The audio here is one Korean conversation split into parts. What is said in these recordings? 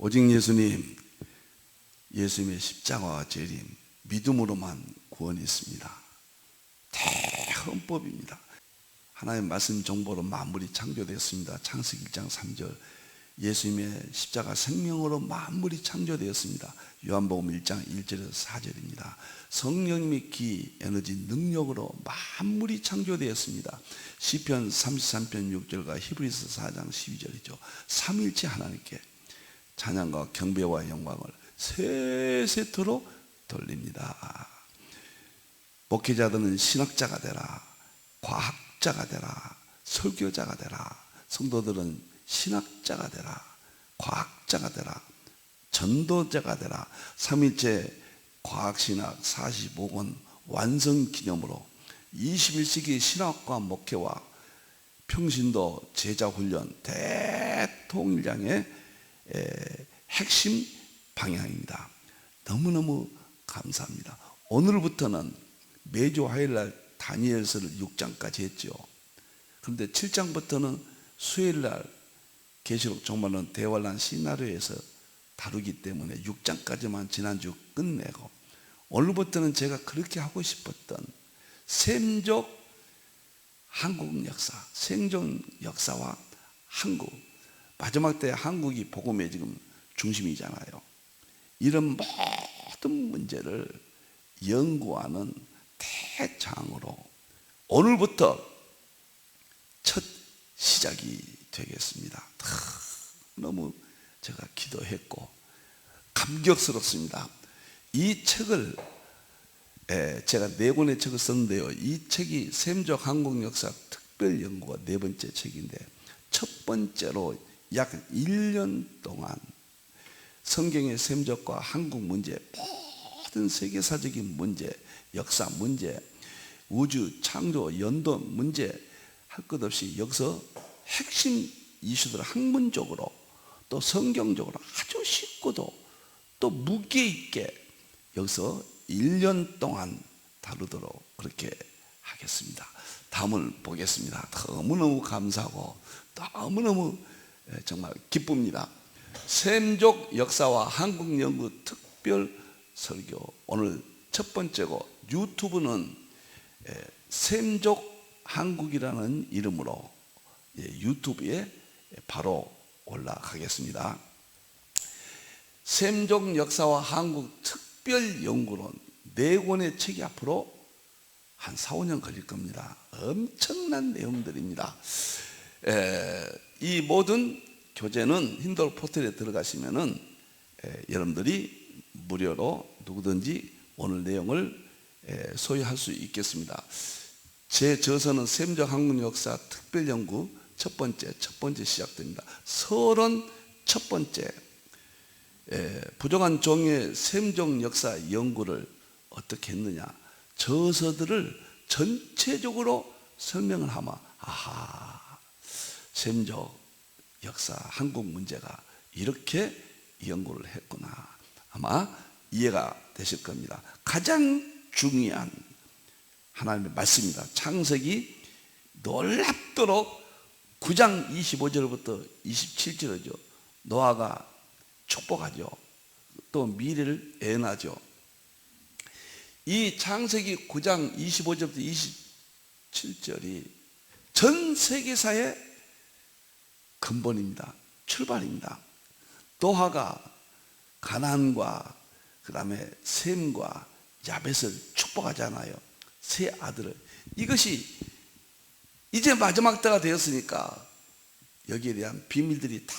오직 예수님, 예수님의 십자가와 재림, 믿음으로만 구원이 있습니다. 대헌법입니다. 하나님의 말씀 정보로 만물이 창조되었습니다. 창세기 1장 3절. 예수님의 십자가 생명으로 만물이 창조되었습니다. 요한복음 1장 1절에서 4절입니다. 성령님의 기, 에너지, 능력으로 만물이 창조되었습니다. 시편 33편 6절과 히브리서 4장 12절이죠. 삼일체 하나님께 찬양과 경배와 영광을 세세토록 돌립니다. 목회자들은 신학자가 되라, 과학자가 되라, 설교자가 되라. 성도들은 신학자가 되라, 과학자가 되라, 전도자가 되라. 삼일체 과학신학 45권 완성기념으로 21세기 신학과 목회와 평신도 제자훈련 대통령의 핵심 방향입니다. 너무너무 감사합니다. 오늘부터는 매주 화요일날 다니엘서를 6장까지 했죠. 그런데 7장부터는 수요일날 계시록 종말론 대환란 시나리오에서 다루기 때문에 6장까지만 지난주 끝내고, 오늘부터는 제가 그렇게 하고 싶었던 셈족 한국 역사, 생존 역사와 한국, 마지막 때 한국이 복음의 지금 중심이잖아요. 이런 모든 문제를 연구하는 대장으로 오늘부터 첫 시작이 되겠습니다. 너무 제가 기도했고 감격스럽습니다. 이 책을 제가 4권의 책을 썼는데요. 이 책이 셈족 한국 역사 특별 연구가 4번째 책인데, 첫 번째로 약 1년 동안 성경의 셈족과 한국 문제, 모든 세계사적인 문제, 역사 문제, 우주 창조 연도 문제 할 것 없이 여기서 핵심 이슈들을 학문적으로 또 성경적으로 아주 쉽고도 또 무게 있게 여기서 1년 동안 다루도록 그렇게 하겠습니다. 다음을 보겠습니다. 너무너무 감사하고 너무너무 정말 기쁩니다. 셈족 역사와 한국 연구 특별 설교, 오늘 첫 번째고, 유튜브는 셈족 한국이라는 이름으로 유튜브에 바로 올라가겠습니다. 셈족 역사와 한국 특별 연구론 4권의 책이 앞으로 한 4, 5년 걸릴 겁니다. 엄청난 내용들입니다. 이 모든 교재는 힌돌 포털에 들어가시면은 여러분들이 무료로 누구든지 오늘 내용을 소유할 수 있겠습니다. 제 저서는 셈족 한국 역사 특별 연구 첫 번째 시작됩니다. 서론 첫 번째, 부족한 종의 셈족 역사 연구를 어떻게 했느냐, 저서들을 전체적으로 설명을 하면 셈족 역사 한국 문제가 이렇게 연구를 했구나, 아마 이해가 되실 겁니다. 가장 중요한 하나님의 말씀입니다. 창세기 놀랍도록 9장 25절부터 27절이죠. 노아가 축복하죠. 또 미래를 예언하죠. 이 창세기 9장 25절부터 27절이 전 세계사의 근본입니다. 출발입니다. 노아가 가나안과 그 다음에 셈과 야벳을 축복하잖아요. 세 아들을. 이것이 이제 마지막 때가 되었으니까 여기에 대한 비밀들이 다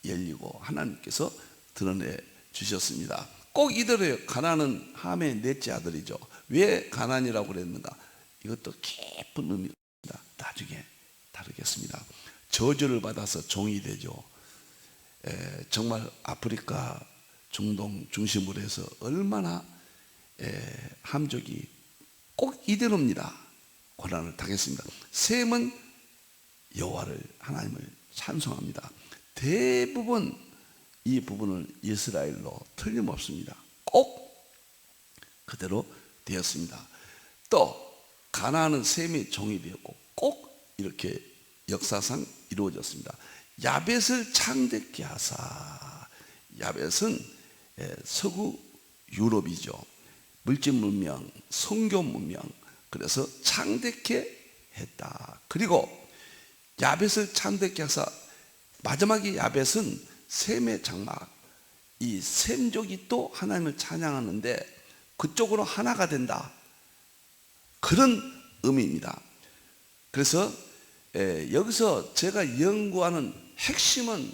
열리고 하나님께서 드러내 주셨습니다. 꼭 이대로예요. 가나안은 함의 넷째 아들이죠. 왜 가나안이라고 그랬는가? 이것도 깊은 의미가 있습니다. 나중에 다루겠습니다. 저주를 받아서 종이 되죠. 정말 아프리카, 중동 중심으로 해서 얼마나 함족이 꼭 이대로입니다. 고난을 당했습니다. 셈은 여호와를, 하나님을 찬송합니다. 대부분 이 부분을 이스라엘로 틀림없습니다. 꼭 그대로 되었습니다. 또 가나안은 셈의 종이 되었고 꼭 이렇게 역사상 이루어졌습니다. 야벳을 창대케 하사, 야벳은 서구 유럽이죠. 물질 문명, 성교 문명, 그래서 창대케 했다. 그리고 야벳을 창대케 해서 마지막에 야벳은 셈의 장막, 이 셈족이 또 하나님을 찬양하는데 그쪽으로 하나가 된다, 그런 의미입니다. 그래서 여기서 제가 연구하는 핵심은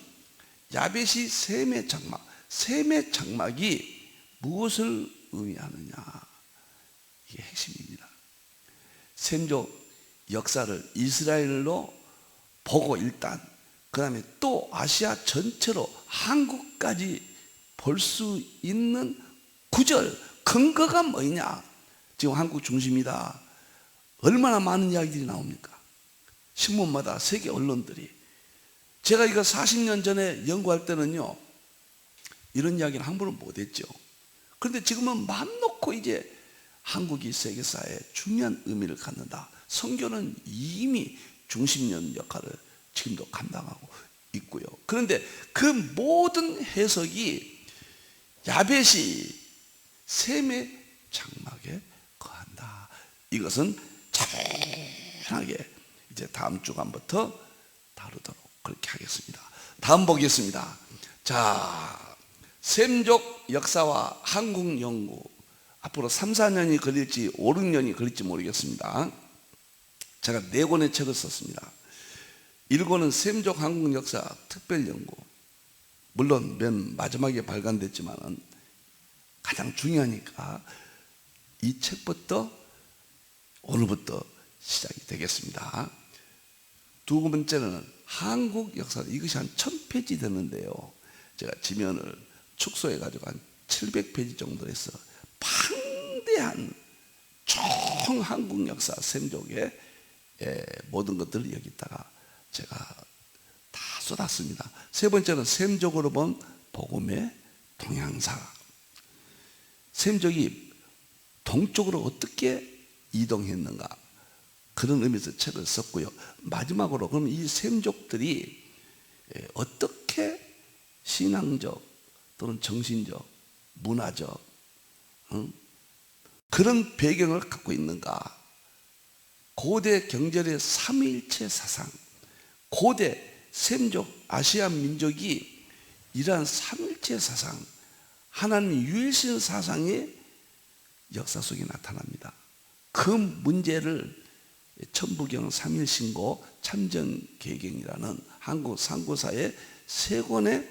야벳이 셈의 장막, 셈의 장막이 무엇을 의미하느냐, 이게 핵심입니다. 셈족 역사를 이스라엘로 보고 일단 그 다음에 또 아시아 전체로 한국까지 볼 수 있는 구절, 근거가 뭐냐. 지금 한국 중심이다. 얼마나 많은 이야기들이 나옵니까? 신문마다 세계 언론들이. 제가 이거 40년 전에 연구할 때는요, 이런 이야기를 함부로 못했죠. 그런데 지금은 마음 놓고 이제 한국이 세계사에 중요한 의미를 갖는다. 선교는 이미 중심년 역할을 지금도 감당하고 있고요. 그런데 그 모든 해석이 야벳이 셈의 장막에 거한다. 이것은 차분하게 이제 다음 주간부터 다루도록 그렇게 하겠습니다. 다음 보겠습니다. 자, 셈족 역사와 한국 연구, 앞으로 3, 4년이 걸릴지 5, 6년이 걸릴지 모르겠습니다. 제가 4권의 책을 썼습니다. 1권은 셈족 한국 역사 특별 연구, 물론 맨 마지막에 발간됐지만 가장 중요하니까 이 책부터 오늘부터 시작이 되겠습니다. 두 번째는 한국 역사, 이것이 한 1000페이지 되는데요, 제가 지면을 축소해 가지고 한 700페이지 정도 해서 방대한 총 한국 역사 셈족의 모든 것들을 여기다가 제가 다 쏟았습니다. 세 번째는 셈족으로 본 복음의 동향사, 셈족이 동쪽으로 어떻게 이동했는가, 그런 의미에서 책을 썼고요. 마지막으로 그럼 이 셈족들이 어떻게 신앙적 또는 정신적, 문화적 그런 배경을 갖고 있는가. 고대 경전의 삼위일체 사상, 고대 셈족 아시아 민족이 이러한 삼위일체 사상, 하나님 유일신 사상의 역사 속에 나타납니다. 그 문제를 천부경, 삼일신고, 참전개경이라는 한국 상고사의 3권의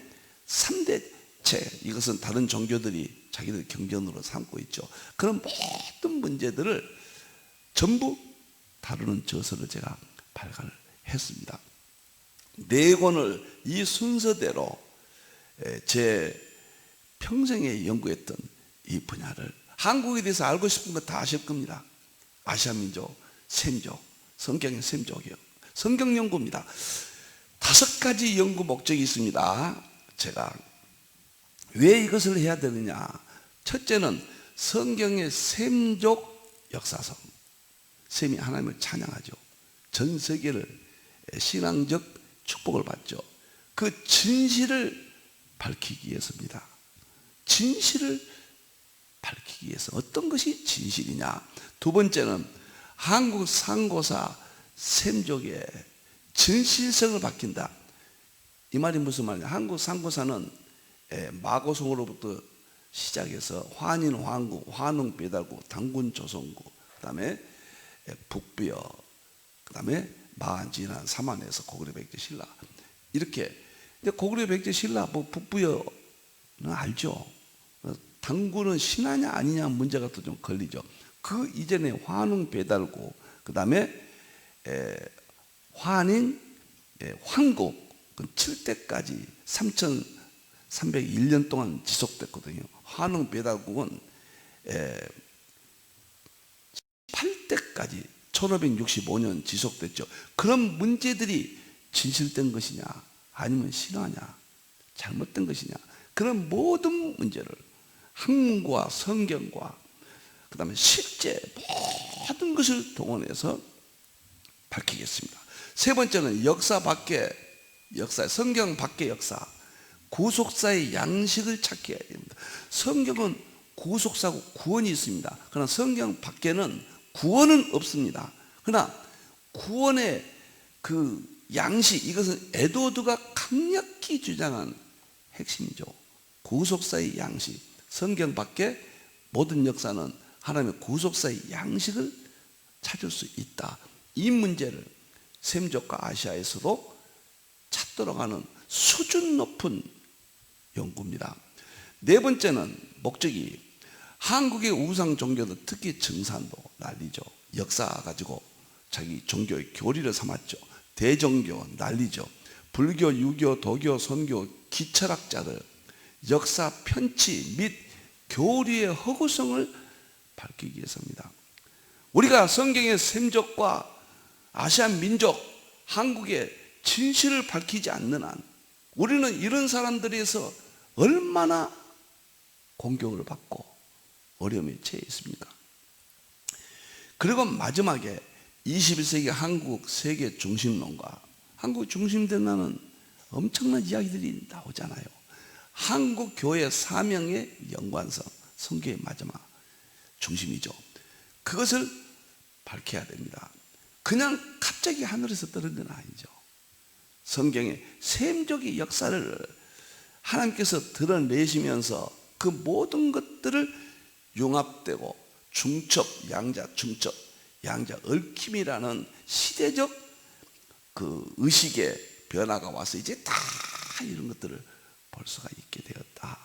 3대 책, 이것은 다른 종교들이 자기들 경전으로 삼고 있죠. 그런 모든 문제들을 전부 다루는 저서를 제가 발간을 했습니다. 4권을 이 순서대로 제 평생에 연구했던 이 분야를, 한국에 대해서 알고 싶은 거 다 아실 겁니다. 아시아 민족, 셈족, 성경의 셈족이요. 성경 연구입니다. 5가지 연구 목적이 있습니다. 제가 왜 이것을 해야 되느냐. 첫째는 성경의 셈족 역사성. 셈이 하나님을 찬양하죠. 전 세계를 신앙적 축복을 받죠. 그 진실을 밝히기 위해서입니다. 진실을 밝히기 위해서. 어떤 것이 진실이냐. 두 번째는 한국 상고사 셈족의 진실성을 밝힌다. 이 말이 무슨 말이냐. 한국 상고사는 마고성으로부터 시작해서 환인, 황국, 환웅, 배달국, 당군, 조선국, 그 다음에 북비어, 그 다음에 마한, 진한, 삼한에서 고구려, 백제, 신라, 이렇게. 근데 고구려, 백제, 신라, 북부여는 알죠. 당군은 신하냐 아니냐 문제가 또 좀 걸리죠. 그 이전에 환웅, 배달고, 그 다음에 환인, 황국, 7대까지 3301년 동안 지속됐거든요. 환웅, 배달국은 8대까지 1565년 지속됐죠. 그런 문제들이 진실된 것이냐 아니면 신화냐 잘못된 것이냐, 그런 모든 문제를 학문과 성경과 그 다음에 실제 모든 것을 동원해서 밝히겠습니다. 세 번째는 역사 밖의 역사, 성경 밖의 역사, 구속사의 양식을 찾게 해야 됩니다. 성경은 구속사고 구원이 있습니다. 그러나 성경 밖에는 구원은 없습니다. 그러나 구원의 그 양식, 이것은 에드워드가 강력히 주장한 핵심이죠. 구속사의 양식. 성경 밖에 모든 역사는 하나님의 구속사의 양식을 찾을 수 있다. 이 문제를 셈족과 아시아에서도 찾도록 하는 수준 높은 연구입니다. 네 번째는 목적이 한국의 우상 종교도 특히 정산도 난리죠. 역사 가지고 자기 종교의 교리를 삼았죠. 대종교 난리죠. 불교, 유교, 도교, 선교, 기철학자들 역사 편치 및 교리의 허구성을 밝히기 위해서입니다. 우리가 성경의 셈족과 아시안 민족, 한국의 진실을 밝히지 않는 한 우리는 이런 사람들에서 얼마나 공격을 받고 어려움에 처해 있습니까? 그리고 마지막에 21세기 한국 세계 중심론과 한국 중심된다는 엄청난 이야기들이 나오잖아요. 한국 교회 사명의 연관성, 성경의 마지막 중심이죠. 그것을 밝혀야 됩니다. 그냥 갑자기 하늘에서 떨어진 건 아니죠. 성경의 셈족의 역사를 하나님께서 드러내시면서 그 모든 것들을 융합되고 중첩, 양자, 중첩, 양자, 얽힘이라는 시대적 그 의식의 변화가 와서 이제 다 이런 것들을 볼 수가 있게 되었다.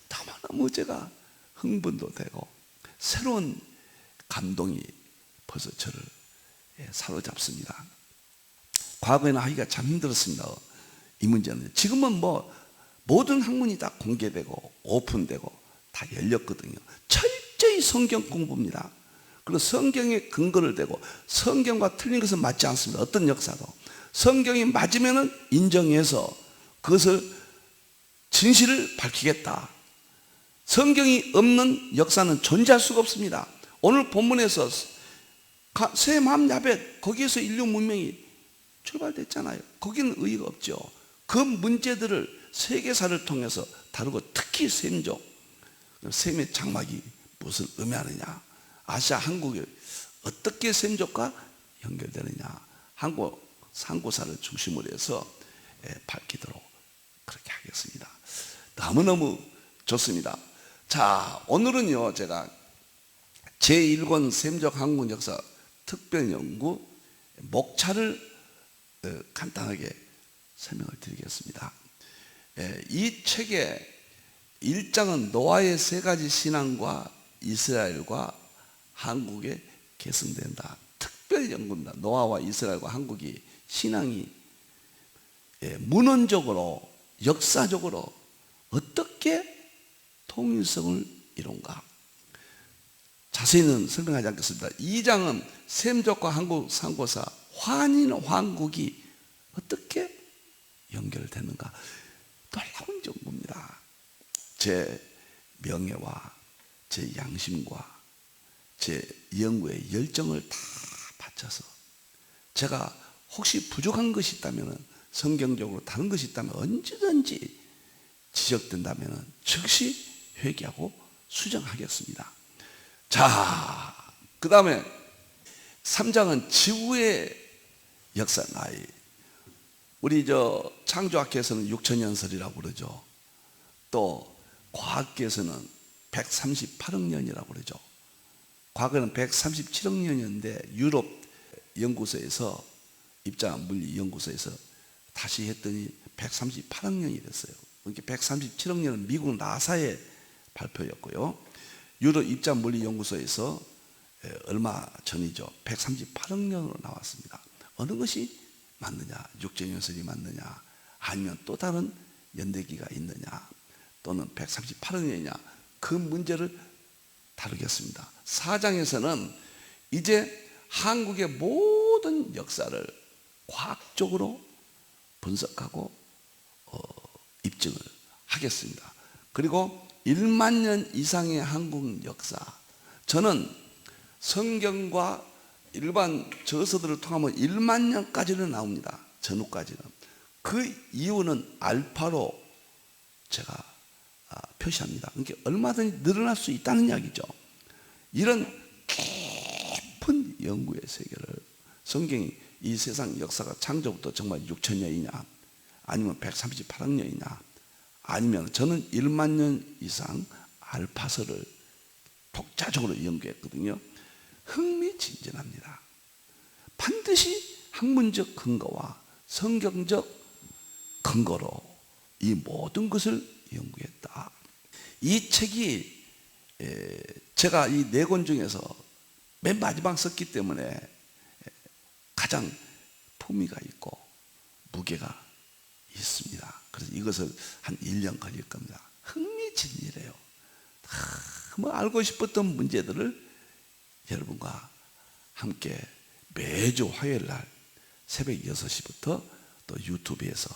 너무너무 제가 흥분도 되고 새로운 감동이 벌써 저를 사로잡습니다. 과거에는 하기가 참 힘들었습니다. 이 문제는 지금은 뭐 모든 학문이 다 공개되고 오픈되고 다 열렸거든요. 철저히 성경 공부입니다. 그리고 성경에 근거를 대고 성경과 틀린 것은 맞지 않습니다. 어떤 역사도 성경이 맞으면 인정해서 그것을 진실을 밝히겠다. 성경이 없는 역사는 존재할 수가 없습니다. 오늘 본문에서 셈 야벳 거기에서 인류 문명이 출발됐잖아요. 거기는 의의가 없죠. 그 문제들을 세계사를 통해서 다루고 특히 셈족, 셈의 장막이 무엇을 의미하느냐, 아시아 한국이 어떻게 셈족과 연결되느냐, 한국 상고사를 중심으로 해서 밝히도록 그렇게 하겠습니다. 너무너무 좋습니다. 자, 오늘은요 제가 제1권 셈족 한국 역사 특별연구 목차를 간단하게 설명을 드리겠습니다. 이 책의 1장은 노아의 세 가지 신앙과 이스라엘과 한국에 계승된다. 특별 연구입니다. 노아와 이스라엘과 한국이 신앙이 문헌적으로 역사적으로 어떻게 통일성을 이룬가 자세히는 설명하지 않겠습니다. 2장은 셈족과 한국 상고사 환인 왕국이 어떻게 연결되는가 놀라운 정보입니다. 제 명예와 제 양심과 제 연구의 열정을 다 바쳐서 제가 혹시 부족한 것이 있다면 성경적으로 다른 것이 있다면 언제든지 지적된다면 즉시 회개하고 수정하겠습니다. 자, 그 다음에 3장은 지구의 역사 나이. 우리 창조학계에서는 6천년설이라고 그러죠. 또 과학계에서는 138억 년이라고 그러죠. 과거는 137억 년이었는데 유럽 연구소에서 입자물리연구소에서 다시 했더니 138억 년이 됐어요. 그러니까 137억 년은 미국 나사의 발표였고요. 유럽 입자물리연구소에서 얼마 전이죠. 138억 년으로 나왔습니다. 어느 것이 맞느냐? 육천년설이 맞느냐? 아니면 또 다른 연대기가 있느냐? 또는 138억 년이냐? 그 문제를 다루겠습니다. 4장에서는 이제 한국의 모든 역사를 과학적으로 분석하고 입증을 하겠습니다. 그리고 1만 년 이상의 한국 역사, 저는 성경과 일반 저서들을 통하면 1만 년까지는 나옵니다. 전후까지는. 그 이유는 알파로 제가 표시합니다. 그러니까 얼마든지 늘어날 수 있다는 이야기죠. 이런 깊은 연구의 세계를 성경이 이 세상 역사가 창조부터 정말 6천년이냐 아니면 138억 년이냐 아니면 저는 1만 년 이상 알파서를 독자적으로 연구했거든요. 흥미진진합니다. 반드시 학문적 근거와 성경적 근거로 이 모든 것을 연구했다. 이 책이 제가 이 4권 중에서 맨 마지막 썼기 때문에 가장 품위가 있고 무게가 있습니다. 그래서 이것을 한 1년 걸릴 겁니다. 흥미진진해요. 뭐 알고 싶었던 문제들을 여러분과 함께 매주 화요일 날 새벽 6시부터 또 유튜브에서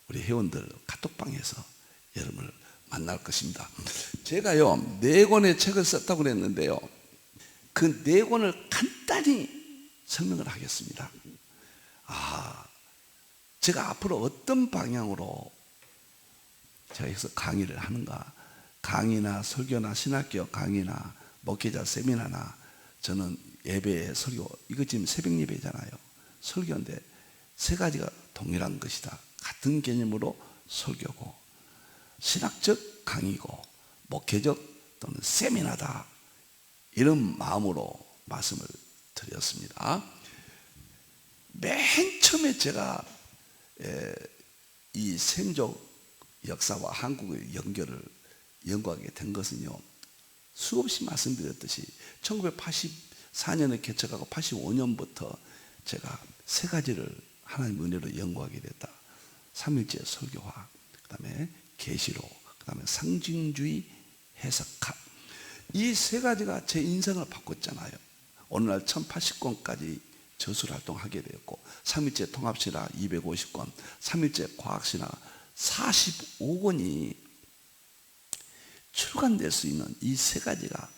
우리 회원들 카톡방에서 여러분을 만날 것입니다. 제가요 4권의 책을 썼다고 그랬는데요, 그 4권을 간단히 설명을 하겠습니다. 제가 앞으로 어떤 방향으로 제가 여기서 강의를 하는가, 강의나 설교나 신학교 강의나 목회자 세미나나, 저는 예배 설교, 이거 지금 새벽 예배잖아요. 설교인데 3가지가 동일한 것이다. 같은 개념으로 설교고, 신학적 강의고, 목회적 또는 세미나다, 이런 마음으로 말씀을 드렸습니다. 맨 처음에 제가 이 샘족 역사와 한국의 연결을 연구하게 된 것은요, 수없이 말씀드렸듯이 1984년에 개척하고 85년부터 제가 3가지를 하나님의 은혜로 연구하게 됐다. 삼일째 설교화, 그 다음에 계시록, 그 다음에 상징주의 해석학. 이 3가지가 제 인생을 바꿨잖아요. 오늘날 1080권까지 저술 활동하게 되었고, 삼일째 통합신화 250권, 삼일째 과학신화 45권이 출간될 수 있는 이 3가지가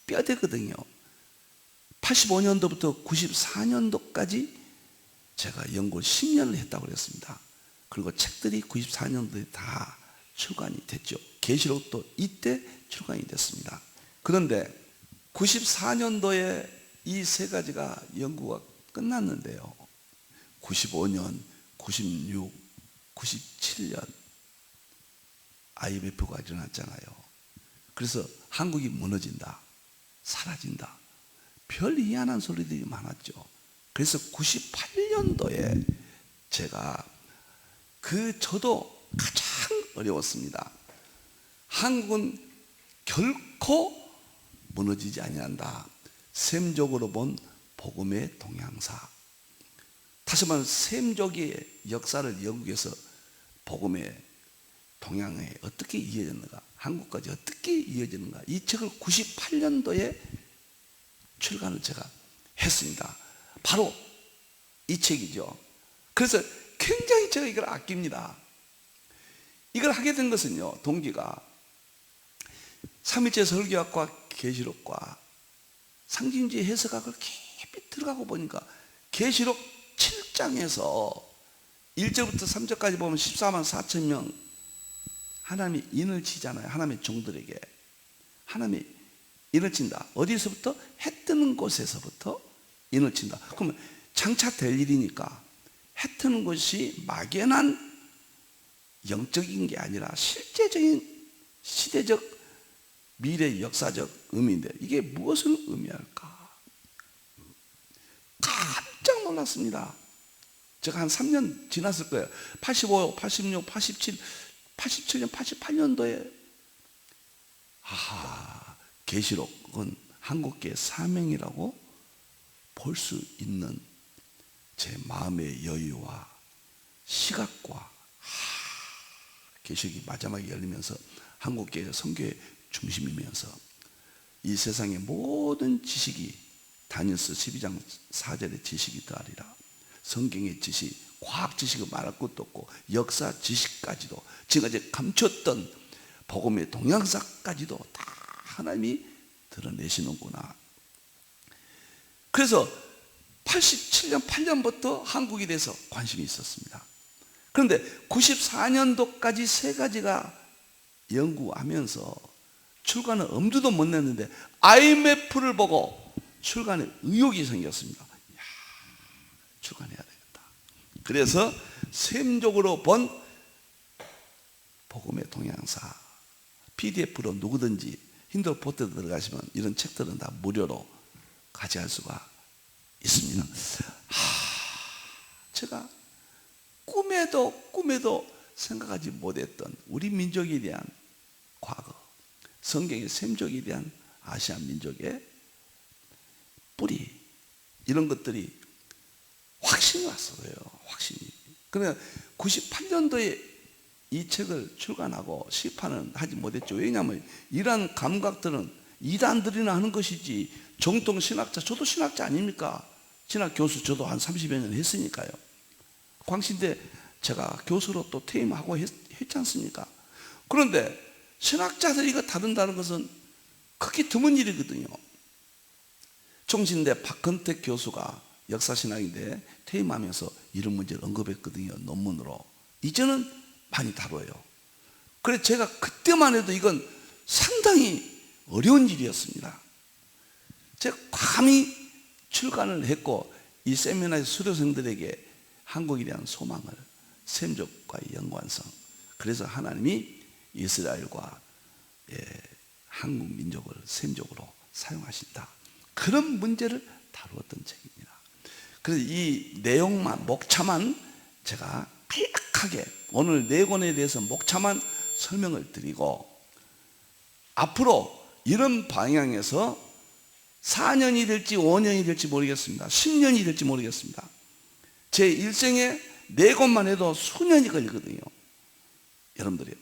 뼈대거든요. 85년도부터 94년도까지 제가 연구를 10년을 했다고 그랬습니다. 그리고 책들이 94년도에 다 출간이 됐죠. 계시록도 이때 출간이 됐습니다. 그런데 94년도에 이 3가지가 연구가 끝났는데요, 95년, 96, 97년 IMF가 일어났잖아요. 그래서 한국이 무너진다, 사라진다, 별 희한한 소리들이 많았죠. 그래서 98년도에 제가 저도 가장 어려웠습니다. 한국은 결코 무너지지 아니한다. 샘족으로 본 복음의 동향사. 다시 말하면 샘족의 역사를 영국에서 복음의 동향에 어떻게 이어졌는가, 한국까지 어떻게 이어졌는가, 이 책을 98년도에 출간을 제가 했습니다. 바로 이 책이죠. 그래서 굉장히 제가 이걸 아낍니다. 이걸 하게 된 것은요, 동기가 삼일째 설교학과 계시록과 상징주의 해석학을 깊이 들어가고 보니까 계시록 7장에서 1절부터 3절까지 보면 14만 4천 명 하나님이 인을 치잖아요. 하나님의 종들에게 하나님이 인을 친다. 어디서부터? 해 뜨는 곳에서부터 인을 친다. 그러면 장차 될 일이니까 해 뜨는 곳이 막연한 영적인 게 아니라 실제적인 시대적 미래 역사적 의미인데, 이게 무엇을 의미할까? 깜짝 놀랐습니다. 제가 한 3년 지났을 거예요. 85, 86, 87, 87년, 88년도에 계시록은 한국계의 사명이라고 볼 수 있는 제 마음의 여유와 시각과 계시록이 마지막에 열리면서 한국계의 선교의 중심이면서 이 세상의 모든 지식이 다니엘서 12장 4절의 지식이 더하리라. 성경의 지식, 과학 지식을 말할 것도 없고 역사 지식까지도, 지금까지 감췄던 복음의 동향사까지도 다 하나님이 드러내시는구나. 그래서 87년, 8년부터 한국에 대해서 관심이 있었습니다. 그런데 94년도까지 3가지가 연구하면서 출간은 엄두도 못 냈는데 IMF를 보고 출간에 의욕이 생겼습니다. 이야, 출간해야 되겠다. 그래서 셈적으로 본 복음의 동향사 PDF로 누구든지 힌두포트에 들어가시면 이런 책들은 다 무료로 가져갈 수가 있습니다. 제가 꿈에도 생각하지 못했던 우리 민족에 대한 과거, 성경의 셈족에 대한 아시아 민족의 뿌리, 이런 것들이 확신이 왔어요. 확신이. 그러나 98년도에 이 책을 출간하고 시판은 하지 못했죠. 왜냐하면 이러한 감각들은 이단들이나 하는 것이지 정통 신학자, 저도 신학자 아닙니까? 신학 교수 저도 한 30여 년 했으니까요. 광신대 제가 교수로 또 퇴임하고 했지 않습니까? 그런데 신학자들이 이거 다룬다는 것은 크게 드문 일이거든요. 총신대 박헌택 교수가 역사신학인데 퇴임하면서 이런 문제를 언급했거든요. 논문으로. 이제는 많이 다뤄요. 그래서 제가 그때만 해도 이건 상당히 어려운 일이었습니다. 제가 감히 출간을 했고 이 세미나의 수료생들에게 한국에 대한 소망을, 셈족과의 연관성, 그래서 하나님이 이스라엘과 한국 민족을 셈족으로 사용하신다. 그런 문제를 다루었던 책입니다. 그래서 이 내용만, 목차만 제가 간략하게 오늘 네 권에 대해서 목차만 설명을 드리고, 앞으로 이런 방향에서 4년이 될지 5년이 될지 모르겠습니다. 10년이 될지 모르겠습니다. 제 일생에 네 권만 해도 수년이 걸리거든요. 여러분들이요.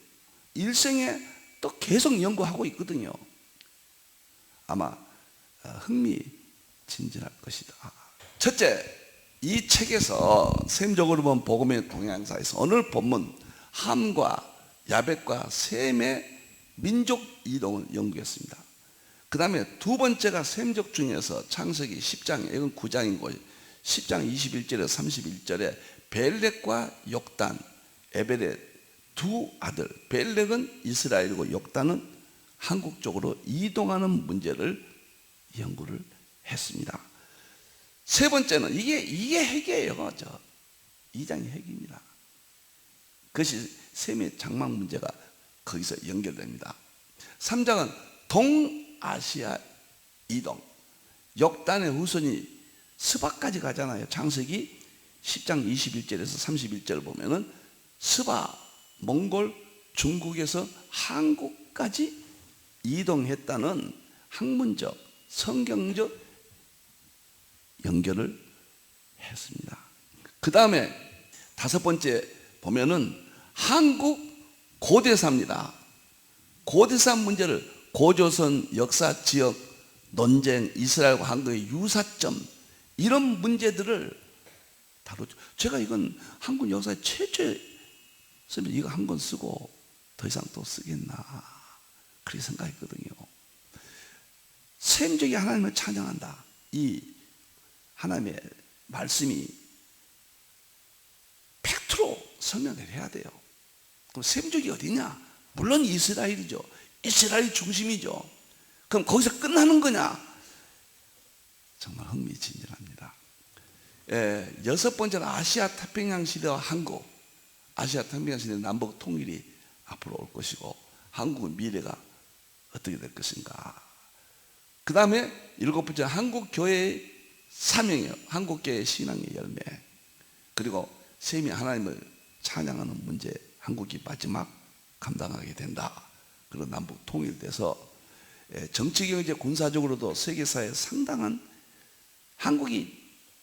일생에 또 계속 연구하고 있거든요. 아마 흥미진진할 것이다. 첫째, 이 책에서 셈적으로 본 복음의 동향사에서 오늘 본문 함과 야벳과 셈의 민족 이동을 연구했습니다. 그 다음에 두 번째가 셈족 중에서 창세기 10장, 이건 9장이고 10장 21절에 31절에 벨렉과 욕단, 에벨의 두 아들, 벨렉은 이스라엘이고 욕단은 한국 쪽으로 이동하는 문제를 연구를 했습니다. 세 번째는 이게 핵이에요. 2장이 핵입니다. 그것이 셈의 장막 문제가 거기서 연결됩니다. 3장은 동아시아 이동, 욕단의 후손이 스바까지 가잖아요. 창세기 10장 21절에서 31절을 보면은 스바, 몽골, 중국에서 한국까지 이동했다는 학문적, 성경적 연결을 했습니다. 그 다음에 다섯 번째 보면은 한국 고대사입니다. 고대사 문제를 고조선 역사 지역 논쟁, 이스라엘과 한국의 유사점, 이런 문제들을 다루죠. 제가 이건 한국 역사의 최초의 선생님, 이거 한 권 쓰고 더 이상 또 쓰겠나 그렇게 생각했거든요. 셈족이 하나님을 찬양한다. 이 하나님의 말씀이 팩트로 설명을 해야 돼요. 그럼 셈족이 어디냐? 물론 이스라엘이죠. 이스라엘이 중심이죠. 그럼 거기서 끝나는 거냐? 정말 흥미진진합니다. 여섯 번째는 아시아 태평양 시대와 한국, 아시아 태평양 시대 남북 통일이 앞으로 올 것이고 한국의 미래가 어떻게 될 것인가. 그 다음에 일곱 번째 한국 교회의 사명이에요. 한국 교회의 신앙의 열매. 그리고 셈이 하나님을 찬양하는 문제, 한국이 마지막 감당하게 된다. 그리고 남북 통일돼서 정치, 경제, 군사적으로도 세계사에 상당한, 한국이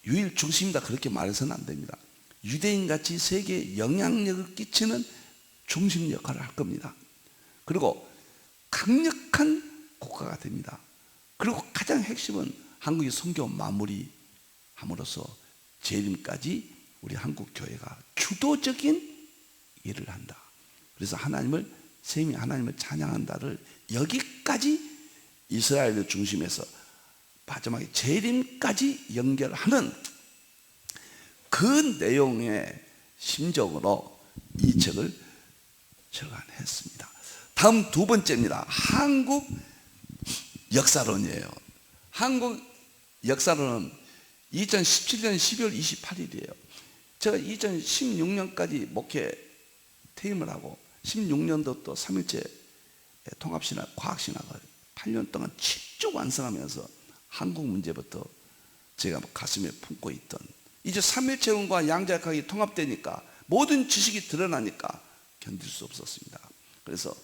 유일 중심이다 그렇게 말해서는 안 됩니다. 유대인같이 세계에 영향력을 끼치는 중심 역할을 할 겁니다. 그리고 강력한 국가가 됩니다. 그리고 가장 핵심은 한국이 선교 마무리함으로써 재림까지 우리 한국 교회가 주도적인 일을 한다. 그래서 하나님을, 셈이 하나님을 찬양한다를 여기까지 이스라엘을 중심해서 마지막에 재림까지 연결하는 그 내용의 심적으로 이 책을 출간했습니다. 다음 두 번째입니다. 한국 역사론이에요. 한국 역사론은 2017년 12월 28일이에요. 제가 2016년까지 목회 퇴임을 하고 16년도 또 3일째 통합신학, 과학신학을 8년 동안 집중 완성하면서 한국 문제부터 제가 가슴에 품고 있던, 이제 3일체론과 양자역학이 통합되니까 모든 지식이 드러나니까 견딜 수 없었습니다. 그래서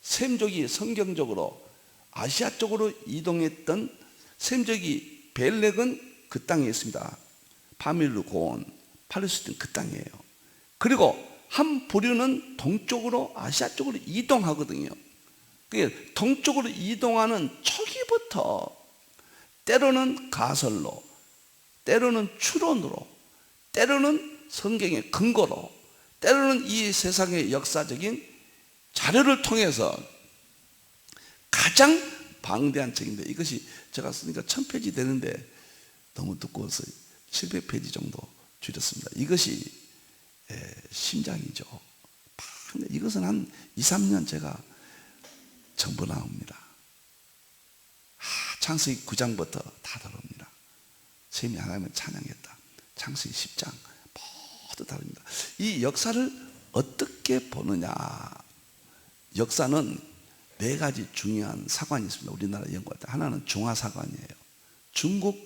셈족이 성경적으로 아시아 쪽으로 이동했던 셈족이 벨렉은 그 땅에 있습니다. 파밀루 고온, 팔레스틴 그 땅이에요. 그리고 한 부류는 동쪽으로 아시아 쪽으로 이동하거든요. 그게 동쪽으로 이동하는 초기부터 때로는 가설로, 때로는 추론으로, 때로는 성경의 근거로, 때로는 이 세상의 역사적인 자료를 통해서 가장 방대한 책인데, 이것이 제가 쓰니까 1000페이지 되는데 너무 두꺼워서 700페이지 정도 줄였습니다. 이것이 심장이죠. 이것은 한 2, 3년 제가 전부 나옵니다. 창세기 9장부터 다 다릅니다. 셈이 하나님을 찬양했다. 창세기 10장 모두 다릅니다. 이 역사를 어떻게 보느냐. 역사는 네 가지 중요한 사관이 있습니다. 우리나라 연구할 때 하나는 중화사관이에요. 중국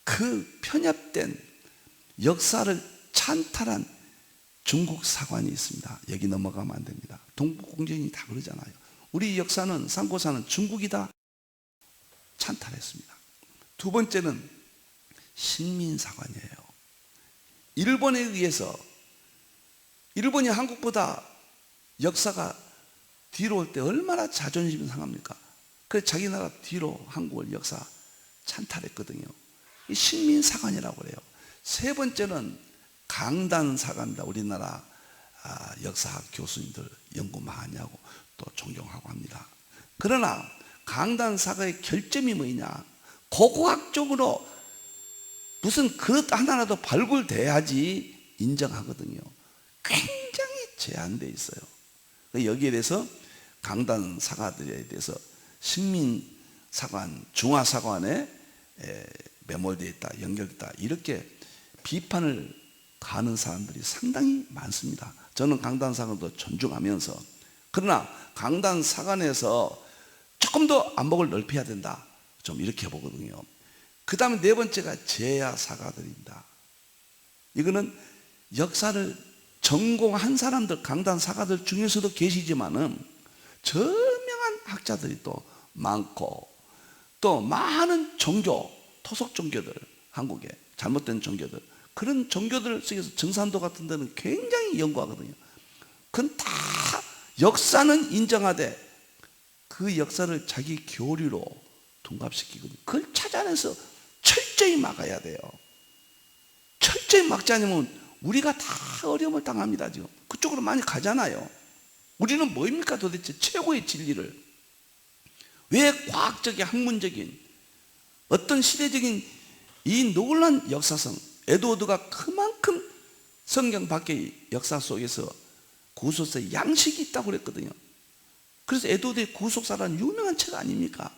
그 편협된 역사를 찬탈한 중국 사관이 있습니다. 여기 넘어가면 안 됩니다. 동북공정이 다 그러잖아요. 우리 역사는, 상고사는 중국이 다 찬탈했습니다. 두 번째는 신민사관이에요. 일본에 의해서, 일본이 한국보다 역사가 뒤로 올 때 얼마나 자존심이 상합니까? 그래서 자기 나라 뒤로 한국을 역사 찬탈했거든요. 이 신민사관이라고 그래요. 세 번째는 강단사관입니다. 우리나라 역사학 교수님들 연구 많이 하고 또 존경하고 합니다. 그러나 강단사관의 결점이 뭐냐? 고고학적으로 무슨 그릇 하나라도 발굴돼야지 인정하거든요. 굉장히 제한되어 있어요. 여기에 대해서 강단사가들에 대해서 신민사관, 중화사관에 매몰되어 있다, 연결됐다, 이렇게 비판을 가는 사람들이 상당히 많습니다. 저는 강단사관도 존중하면서, 그러나 강단사관에서 조금 더 안목을 넓혀야 된다, 좀 이렇게 보거든요. 그 다음에 네 번째가 제야사가들입니다. 이거는 역사를 전공한 사람들, 강단사가들 중에서도 계시지만은 저명한 학자들이 또 많고, 또 많은 종교, 토속 종교들, 한국에 잘못된 종교들, 그런 종교들 속에서 정산도 같은 데는 굉장히 연구하거든요. 그건 다 역사는 인정하되 그 역사를 자기 교리로 둔갑시키거든요. 그걸 찾아내서 철저히 막아야 돼요. 철저히 막지 않으면 우리가 다 어려움을 당합니다. 지금 그쪽으로 많이 가잖아요. 우리는 뭐입니까 도대체? 최고의 진리를 왜 과학적인, 학문적인, 어떤 시대적인 이 놀라운 역사성, 에드워드가 그만큼 성경 밖의 역사 속에서 구속사의 양식이 있다고 그랬거든요. 그래서 에드워드의 구속사라는 유명한 책 아닙니까?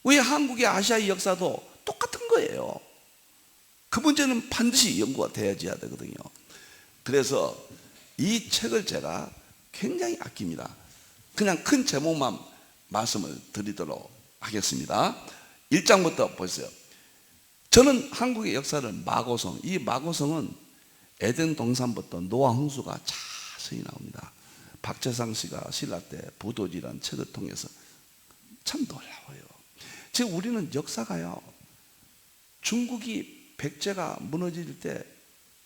왜 한국의 아시아의 역사도 똑같은 거예요. 그 문제는 반드시 연구가 돼야지 해야 되거든요. 그래서 이 책을 제가 굉장히 아낍니다. 그냥 큰 제목만 말씀을 드리도록 하겠습니다. 1장부터 보세요. 저는 한국의 역사를 마고성, 이 마고성은 에덴 동산부터 노아 홍수가 자세히 나옵니다. 박재상 씨가 신라 때 부도지라는 책을 통해서 참 놀라워요. 지금 우리는 역사가요, 중국이 백제가 무너질 때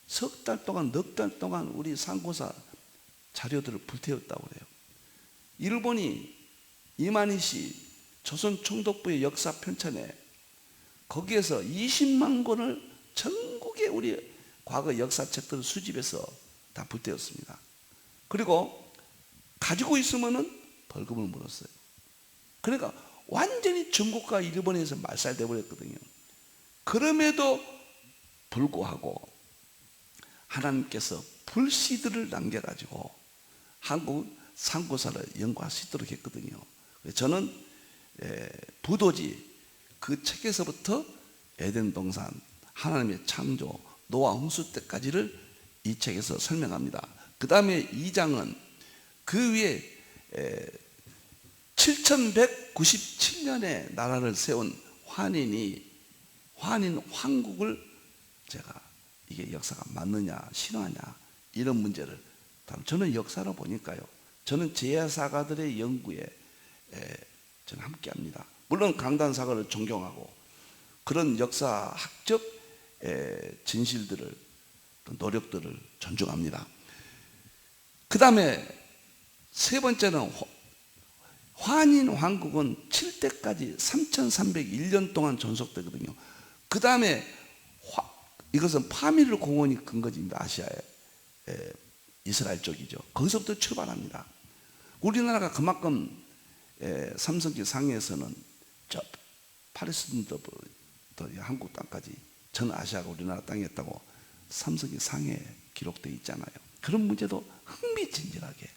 석 달 동안, 넉 달 동안 우리 상고사 자료들을 불태웠다고 그래요. 일본이 이만희씨 조선 총독부의 역사 편찬에 거기에서 20만 권을 전국의 우리 과거 역사책들을 수집해서 다 불태웠습니다. 그리고 가지고 있으면은 벌금을 물었어요. 그러니까 완전히 중국과 일본에서 말살돼 버렸거든요. 그럼에도 불구하고 하나님께서 불씨들을 남겨가지고 한국 상고사를 연구할 수 있도록 했거든요. 저는 부도지 그 책에서부터 에덴 동산, 하나님의 창조, 노아 홍수 때까지를 이 책에서 설명합니다. 그 다음에 2장은 그 위에 7197년에 나라를 세운 환인 황국을 제가 이게 역사가 맞느냐 신화냐 이런 문제를 저는 역사로 보니까요, 저는 제야사가들의 연구에 저는 함께합니다. 물론 강단사가를 존경하고 그런 역사학적 진실들을, 노력들을 존중합니다. 그 다음에 세 번째는 환인 왕국은 7대까지 3301년 동안 존속되거든요. 그 다음에 이것은 파미르 공원이 근거지입니다. 아시아의 이스라엘 쪽이죠. 거기서부터 출발합니다. 우리나라가 그만큼 삼성기 상해에서는 저 팔레스타인부터 한국 땅까지 전 아시아가 우리나라 땅이었다고 삼성기 상해에 기록되어 있잖아요. 그런 문제도 흥미진진하게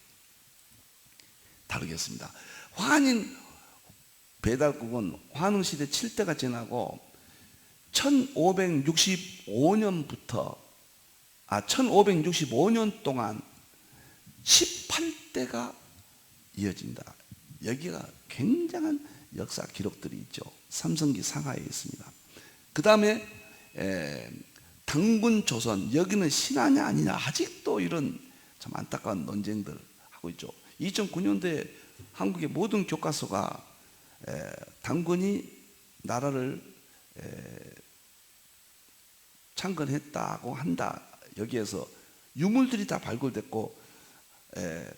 다루겠습니다. 환인 배달국은 환웅시대 7대가 지나고 1565년 동안 18대가 이어진다. 여기가 굉장한 역사 기록들이 있죠. 삼성기 상하에 있습니다. 그 다음에 당군 조선, 여기는 신하냐 아니냐 아직도 이런 참 안타까운 논쟁들 하고 있죠. 2009년도에 한국의 모든 교과서가 당군이 나라를 창건했다고 한다. 여기에서 유물들이 다 발굴됐고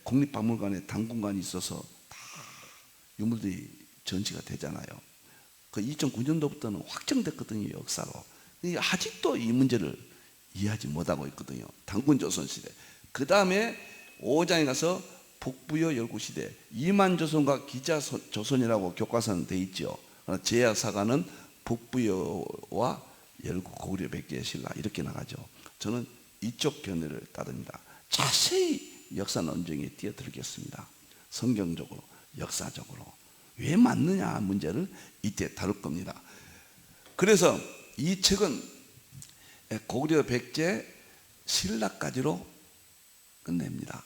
국립박물관에 당군관이 있어서 다 유물들이 전시가 되잖아요. 그 2009년도부터는 확정됐거든요, 역사로. 아직도 이 문제를 이해하지 못하고 있거든요. 당군조선시대. 그 다음에 5장에 가서 북부여 열구시대, 이만조선과 기자조선이라고 교과서는 돼 있죠. 제야사가는 북부여와 열구 고구려 백제의 신라 이렇게 나가죠. 저는 이쪽 견해를 따릅니다. 자세히 역사 논쟁에 뛰어들겠습니다. 성경적으로, 역사적으로 왜 맞느냐 문제를 이때 다룰 겁니다. 그래서 이 책은 고구려 백제 신라까지로 끝냅니다.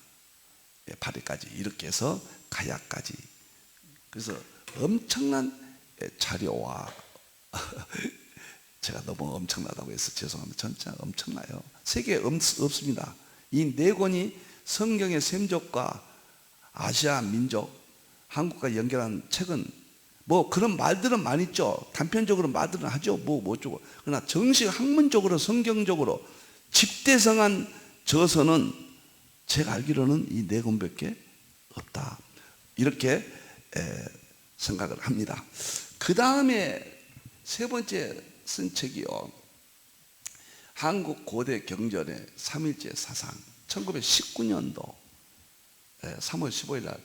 파리까지 이렇게 해서 가야까지. 그래서 엄청난 자료와 제가 너무 엄청나다고 해서 죄송합니다. 진짜 엄청나요. 세계에 없습니다. 이 네 권이 성경의 샘족과 아시아 민족, 한국과 연결한 책은 뭐 그런 말들은 많이 있죠. 단편적으로 말들은 하죠. 뭐 어쩌고. 그러나 정식 학문적으로 성경적으로 집대성한 저서는 제가 알기로는 이 네 권밖에 없다. 이렇게 생각을 합니다. 그 다음에 세 번째 쓴 책이요, 한국 고대 경전의 삼일제 사상, 1919년도 3월 15일 날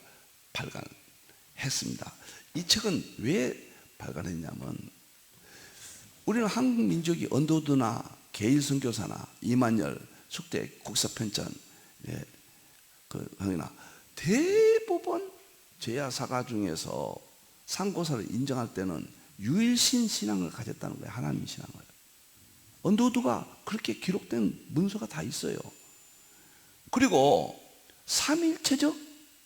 발간했습니다. 이 책은 왜 발간했냐면, 우리는 한국 민족이 언더우드나 계일선교사나 이만열, 숙대 국사편찬, 대부분 제야사가 중에서 상고사를 인정할 때는 유일신 신앙을 가졌다는 거예요. 하나님 신앙을. 언더우드가 그렇게 기록된 문서가 다 있어요. 그리고 삼일체적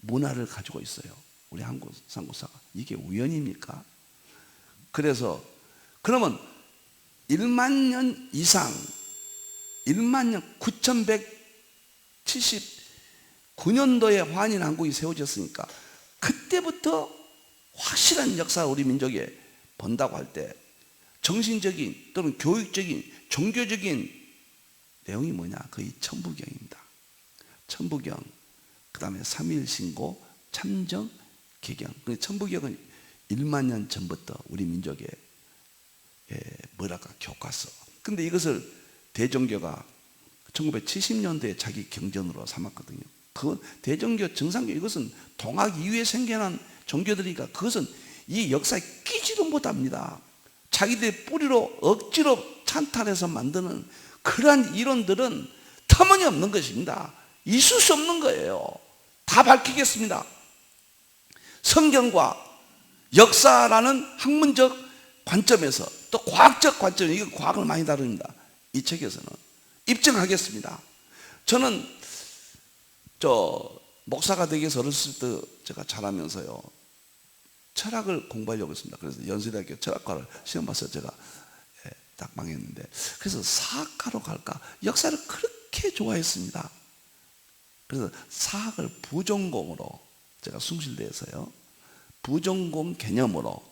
문화를 가지고 있어요. 우리 한국 상고사가. 이게 우연입니까? 그래서 그러면 1만 년 이상, 1만 년 9179년도에 환인왕국이 세워졌으니까 그때부터 확실한 역사 우리 민족에 본다고 할 때 정신적인 또는 교육적인 종교적인 내용이 뭐냐? 거의 천부경입니다. 천부경, 그 다음에 삼일신고, 참정, 개경. 천부경은 1만 년 전부터 우리 민족의 교과서. 근데 이것을 대종교가 1970년대에 자기 경전으로 삼았거든요. 그 대종교, 정상교, 이것은 동학 이후에 생겨난 종교들이니까 그것은 이 역사에 끼지도 못합니다. 자기들의 뿌리로 억지로 찬탈해서 만드는 그러한 이론들은 터무니없는 것입니다. 있을 수 없는 거예요. 다 다 밝히겠습니다. 성경과 역사라는 학문적 관점에서 또 과학적 관점, 이건 과학을 많이 다룹니다. 이 책에서는 입증하겠습니다. 저는 목사가 되기 위해서 어렸을 때 제가 자라면서요, 철학을 공부하려고 했습니다. 그래서 연세대학교 철학과를 시험 봐서 제가 딱 망했는데, 그래서 사학과로 갈까? 역사를 그렇게 좋아했습니다. 그래서 사학을 부전공으로 제가 숭실대에서요, 부전공 개념으로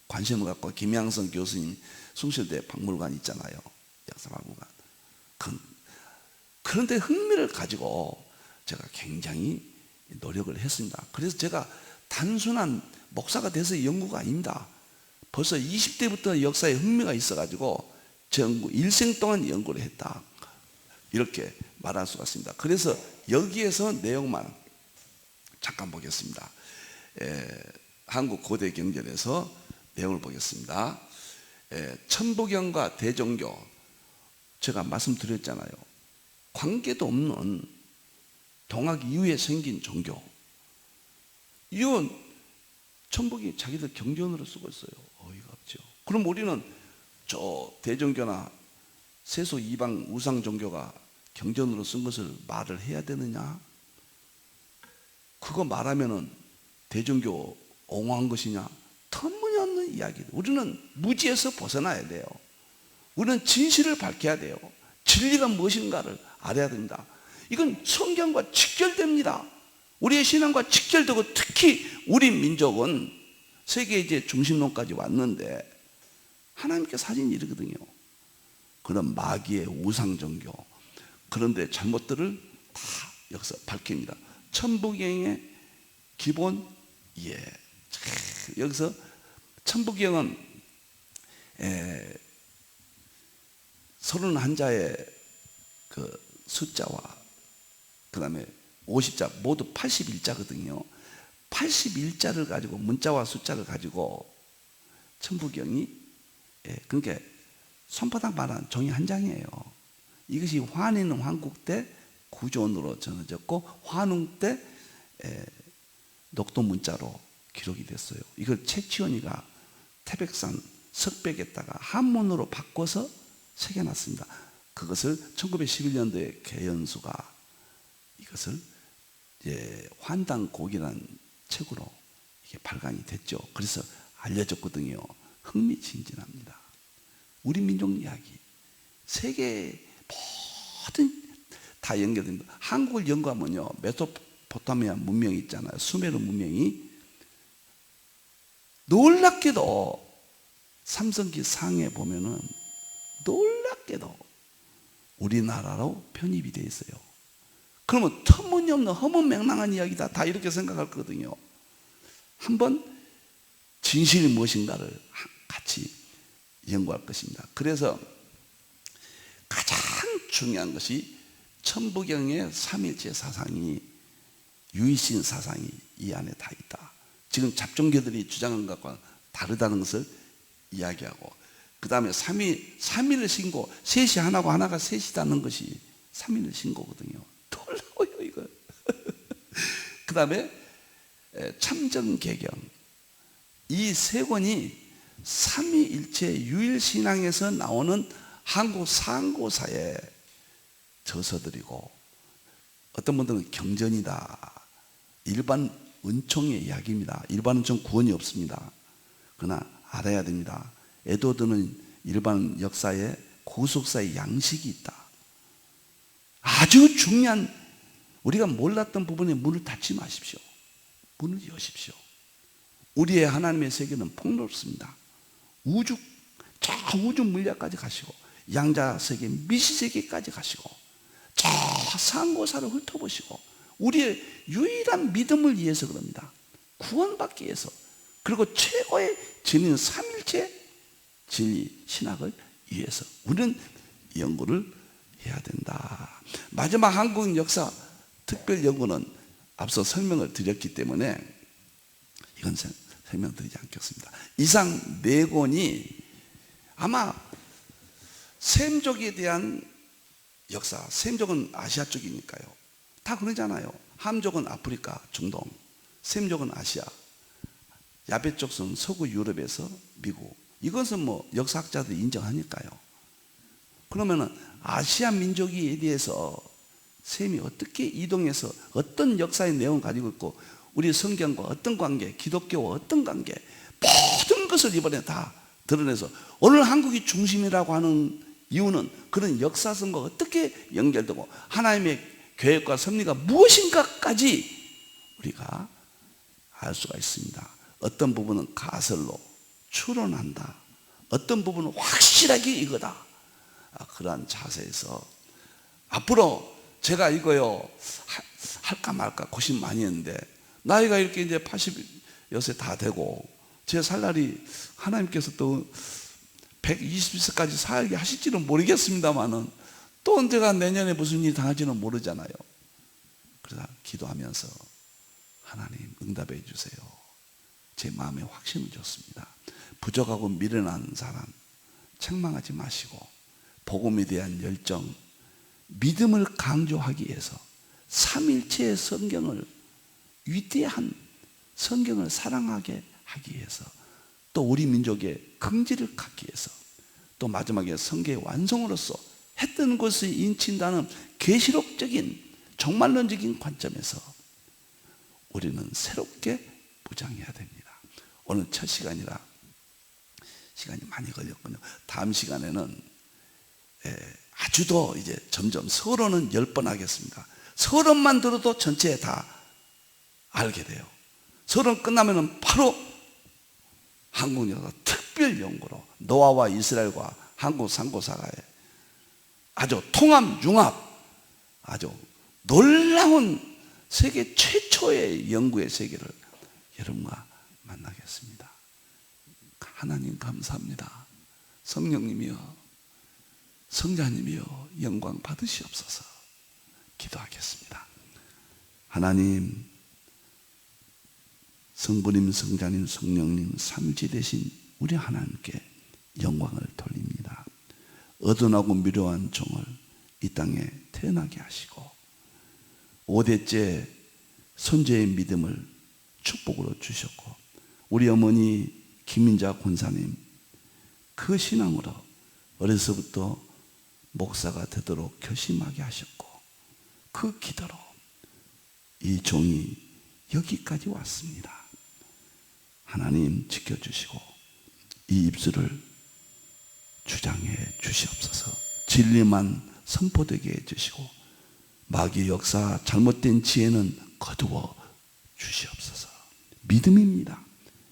관심을 갖고, 김양성 교수님 숭실대 박물관 있잖아요, 역사박물관. 그런데 흥미를 가지고 제가 굉장히 노력을 했습니다. 그래서 제가 단순한 목사가 돼서 연구가 아닙니다. 벌써 20대부터 역사에 흥미가 있어가지고 일생 동안 연구를 했다, 이렇게 말할 수가 있습니다. 그래서 여기에서 내용만 잠깐 보겠습니다. 한국 고대 경전에서 내용을 보겠습니다. 천부경과 대종교, 제가 말씀드렸잖아요. 관계도 없는 동학 이후에 생긴 종교. 이건 천북이 자기들 경전으로 쓰고 있어요. 어이가 없죠. 그럼 우리는 저 대종교나 세속 이방 우상 종교가 경전으로 쓴 것을 말을 해야 되느냐? 그거 말하면은 대종교 옹호한 것이냐? 터무니없는 이야기. 우리는 무지에서 벗어나야 돼요. 우리는 진실을 밝혀야 돼요. 진리가 무엇인가를 알아야 됩니다. 이건 성경과 직결됩니다. 우리의 신앙과 직결되고, 특히 우리 민족은 세계 이제 중심론까지 왔는데 하나님께서 하신 일이거든요. 그런 마귀의 우상 종교, 그런데 잘못들을 다 여기서 밝힙니다. 천부경의 기본 이해. 여기서 천부경은 31자의 그 숫자와 그 다음에 50자 모두 81자거든요. 81자를 가지고, 문자와 숫자를 가지고 천부경이, 그러니까 손바닥 만한 종이 한 장이에요. 이것이 환인 황국 때 구존으로 전해졌고, 환웅 때 녹도 문자로 기록이 됐어요. 이걸 최치원이가 태백산 석백에다가 한문으로 바꿔서 새겨놨습니다. 그것을 1911년도에 개연수가 이것을 환단곡이라는 책으로 이게 발간이 됐죠. 그래서 알려졌거든요. 흥미진진합니다. 우리 민족 이야기, 세계 모든 다 연결됩니다. 한국을 연구하면요, 메소포타미아 문명이 있잖아요. 수메르 문명이 놀랍게도 삼성기 상에 보면은 놀랍게도 우리나라로 편입이 되어 있어요. 그러면 터무니없는 허무맹랑한 이야기다, 다 이렇게 생각할 거거든요. 한번 진실이 무엇인가를 같이 연구할 것입니다. 그래서 가장 중요한 것이 천부경의 삼일체 사상이, 유일신 사상이 이 안에 다 있다. 지금 잡종교들이 주장한 것과 다르다는 것을 이야기하고, 그 다음에 삼위를 신고, 셋이 하나고 하나가 셋이다는 것이 삼위를 신고거든요. 놀라워요 이거. 그 다음에 참정개경, 이 세 권이 삼위일체 유일신앙에서 나오는 한국 상고사의 저서들이고, 어떤 분들은 경전이다, 일반 은총의 이야기입니다. 일반 은총 구원이 없습니다. 그러나 알아야 됩니다. 에드워드는 일반 역사에 구속사의 양식이 있다. 아주 중요한, 우리가 몰랐던 부분에 문을 닫지 마십시오. 문을 여십시오. 우리의 하나님의 세계는 폭넓습니다. 우주, 저 우주 물리학까지 가시고, 양자 세계, 미시 세계까지 가시고, 저 상고사를 훑어보시고, 우리의 유일한 믿음을 위해서 그럽니다. 구원받기 위해서. 그리고 최고의 진리는 삼일체 진리 신학을 위해서 우리는 연구를 해야 된다. 마지막 한국 역사 특별 연구는 앞서 설명을 드렸기 때문에 이건 설명드리지 않겠습니다. 이상 네 권이 아마 셈족에 대한 역사, 셈족은 아시아 쪽이니까요, 다 그러잖아요. 함족은 아프리카, 중동, 셈족은 아시아, 야베 쪽은 서구 유럽에서 미국. 이것은 뭐 역사학자들이 인정하니까요. 그러면은 아시아 민족에 대해서 셈이 어떻게 이동해서 어떤 역사의 내용을 가지고 있고 우리 성경과 어떤 관계, 기독교와 어떤 관계, 모든 것을 이번에 다 드러내서 오늘 한국이 중심이라고 하는 이유는 그런 역사성과 어떻게 연결되고 하나님의 계획과 섭리가 무엇인가까지 우리가 알 수가 있습니다. 어떤 부분은 가설로 추론한다. 어떤 부분은 확실하게 이거다. 그러한 자세에서 앞으로 제가 이거요 할까 말까 고심 많이 했는데 나이가 이렇게 이제 80여세 다 되고 제 살 날이 하나님께서 또 120세까지 살게 하실지는 모르겠습니다만은 또 언제가 내년에 무슨 일이 당할지는 모르잖아요. 그래서 기도하면서 하나님 응답해 주세요. 제 마음에 확신을 줬습니다. 부족하고 미련한 사람 책망하지 마시고 복음에 대한 열정, 믿음을 강조하기 위해서 삼일체의 성경을 위대한 성경을 사랑하게 하기 위해서 또 우리 민족의 긍지를 갖기 위해서 또 마지막에 성경의 완성으로서 했던 것을 인친다는 계시록적인 종말론적인 관점에서 우리는 새롭게 무장해야 됩니다. 오늘 첫 시간이라 시간이 많이 걸렸군요. 다음 시간에는 아주 더 이제 점점 서론은 10번 하겠습니다. 서론만 들어도 전체에 다 알게 돼요. 서론 끝나면은 바로 한국 역사 특별 연구로 노아와 이스라엘과 한국 상고사가의 아주 통합 융합 아주 놀라운 세계 최초의 연구의 세계를 여러분과 만나겠습니다. 하나님 감사합니다. 성령님이여 성자님이여 영광 받으시옵소서. 기도하겠습니다. 하나님 성부님 성자님 성령님 삼위일체 되신 우리 하나님께 영광을 돌립니다. 어둔하고 미련한 종을 이 땅에 태어나게 하시고 5대째 손자의 믿음을 축복으로 주셨고 우리 어머니 김민자 권사님 그 신앙으로 어려서부터 목사가 되도록 결심하게 하셨고 그 기도로 이 종이 여기까지 왔습니다. 하나님 지켜주시고 이 입술을 주장해 주시옵소서. 진리만 선포되게 해주시고 마귀의 역사 잘못된 지혜는 거두어 주시옵소서. 믿음입니다.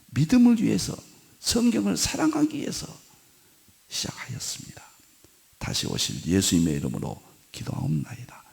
믿음을 위해서 성경을 사랑하기 위해서 시작하였습니다. 다시 오실 예수님의 이름으로 기도하옵나이다.